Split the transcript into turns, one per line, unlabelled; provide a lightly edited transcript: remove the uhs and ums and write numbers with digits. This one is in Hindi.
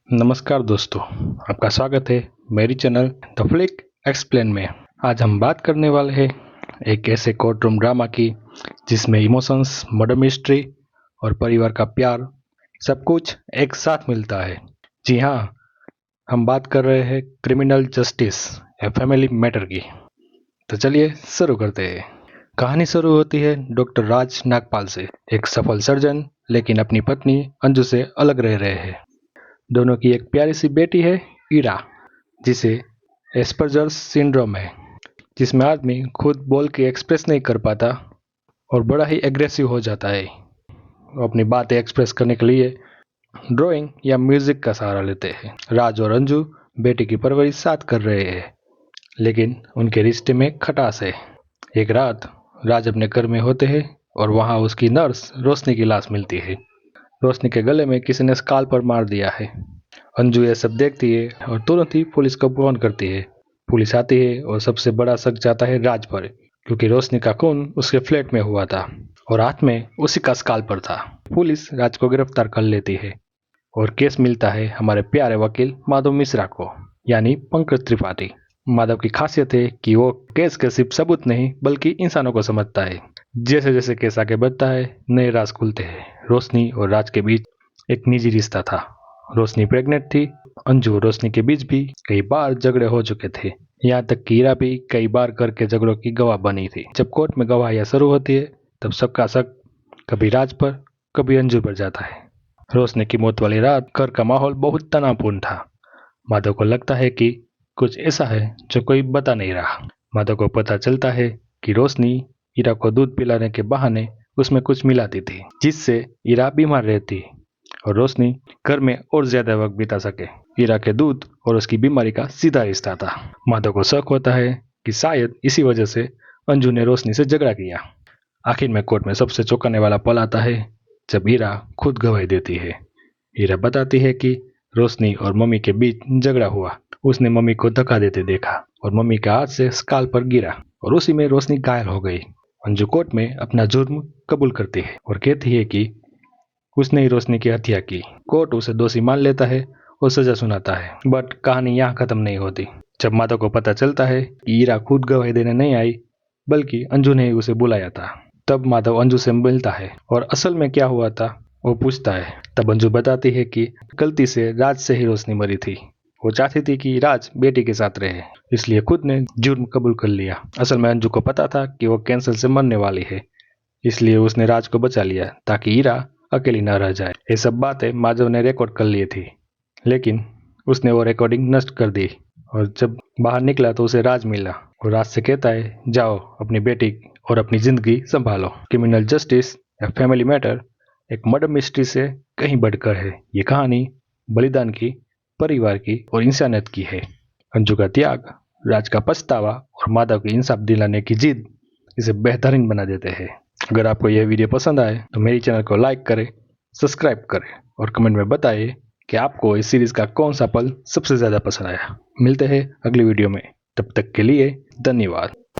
नमस्कार दोस्तों, आपका स्वागत है मेरी चैनल द फ्लिक एक्सप्लेन में। आज हम बात करने वाले हैं एक ऐसे कोर्ट रूम ड्रामा की जिसमें इमोशंस, मर्डर मिस्ट्री और परिवार का प्यार सब कुछ एक साथ मिलता है। जी हाँ, हम बात कर रहे हैं क्रिमिनल जस्टिस या फैमिली मैटर की। तो चलिए शुरू करते हैं। कहानी शुरू होती है डॉक्टर राज नागपाल से, एक सफल सर्जन लेकिन अपनी पत्नी अंजू से अलग रह रहे हैं। दोनों की एक प्यारी सी बेटी है ईरा, जिसे एस्पर्जर्स सिंड्रोम है, जिसमें आदमी खुद बोल के एक्सप्रेस नहीं कर पाता और बड़ा ही एग्रेसिव हो जाता है। वो अपनी बातें एक्सप्रेस करने के लिए ड्राइंग या म्यूजिक का सहारा लेते हैं। राज और अंजू बेटी की परवरिश साथ कर रहे हैं, लेकिन उनके रिश्ते में खटास है। एक रात राज अपने घर में होते हैं और वहाँ उसकी नर्स रोशनी की लाश मिलती है। रोशनी के गले में किसी ने स्काल्पर मार दिया है। अंजू ये सब देखती है और तुरंत ही पुलिस को फोन करती है। पुलिस आती है और सबसे बड़ा शक जाता है राज पर, क्योंकि रोशनी का खून उसके फ्लैट में हुआ था और हाथ में उसी का स्काल्पर था। पुलिस राज को गिरफ्तार कर लेती है और केस मिलता है हमारे प्यारे वकील माधव मिश्रा को, यानी पंकज त्रिपाठी। माधव की खासियत है कि वो केस के सिर्फ सबूत नहीं बल्कि इंसानों को समझता है। जैसे जैसे केस आगे बढ़ता है नए राज खुलते हैं। रोशनी और राज के बीच एक निजी रिश्ता था। रोशनी प्रेग्नेंट थी। अंजू और रोशनी के बीच भी कई बार झगड़े हो चुके थे, यहाँ तक कि ईरा भी कई बार करके झगड़ों की गवाह बनी थी। जब कोर्ट में गवाहियां शुरू होती है तब सबका शक कभी राज पर कभी अंजू पर जाता है। रोशनी की मौत वाली रात घर का माहौल बहुत तनावपूर्ण था। माधव को लगता है कि कुछ ऐसा है जो कोई बता नहीं रहा। माधव को पता चलता है कि रोशनी ईरा को दूध पिलाने के बहाने उसमें कुछ मिलाती थी, जिससे ईरा बीमार रहती और रोशनी घर में और ज्यादा वक्त बिता सके। ईरा के दूध और उसकी बीमारी का सीधा रिश्ता था। माधव को शक होता है कि शायद इसी वजह से अंजू ने रोशनी से झगड़ा किया। आखिर में कोर्ट में सबसे चौंकाने वाला पल आता है जब ईरा खुद गवाही देती है। ईरा बताती है कि रोशनी और मम्मी के बीच झगड़ा हुआ। उसने मम्मी को धक्का देते देखा और मम्मी के हाथ से स्काल पर गिरा और उसी में रोशनी घायल हो गई। अंजू कोर्ट में अपना जुर्म कबूल करती है और कहती है कि उसने ही रोशनी की हत्या की। कोर्ट उसे दोषी मान लेता है और सजा सुनाता है। बट कहानी यहाँ खत्म नहीं होती। जब माधव को पता चलता है कि ईरा खुद गवाही देने नहीं आई बल्कि अंजू ने ही उसे बुलाया था, तब माधव अंजू से मिलता है और असल में क्या हुआ था वो पूछता है। तब अंजू बताती है कि गलती से राज से ही रोशनी मरी थी। वो चाहती थी कि राज बेटी के साथ रहे, इसलिए खुद ने जुर्म कबूल कर लिया। असल में अंजू को पता था कि वो कैंसर से मरने वाली है, इसलिए उसने राज को बचा लिया ताकि ईरा अकेली न रह जाए। ये सब बातें माधव ने रिकॉर्ड कर ली थी, लेकिन उसने वो रिकॉर्डिंग नष्ट कर दी और जब बाहर निकला तो उसे राज मिला और राज से कहता है, जाओ अपनी बेटी और अपनी जिंदगी संभालो। क्रिमिनल जस्टिस या फैमिली मैटर एक मर्डर मिस्ट्री से कहीं बढ़कर है। ये कहानी बलिदान की, परिवार की और इंसानियत की है। अंजू का त्याग, राज का पछतावा और माधव की इंसाफ दिलाने की जिद इसे बेहतरीन बना देते हैं। अगर आपको यह वीडियो पसंद आए तो मेरी चैनल को लाइक करें, सब्सक्राइब करें और कमेंट में बताइए कि आपको इस सीरीज का कौन सा पल सबसे ज्यादा पसंद आया। मिलते हैं अगली वीडियो में, तब तक के लिए धन्यवाद।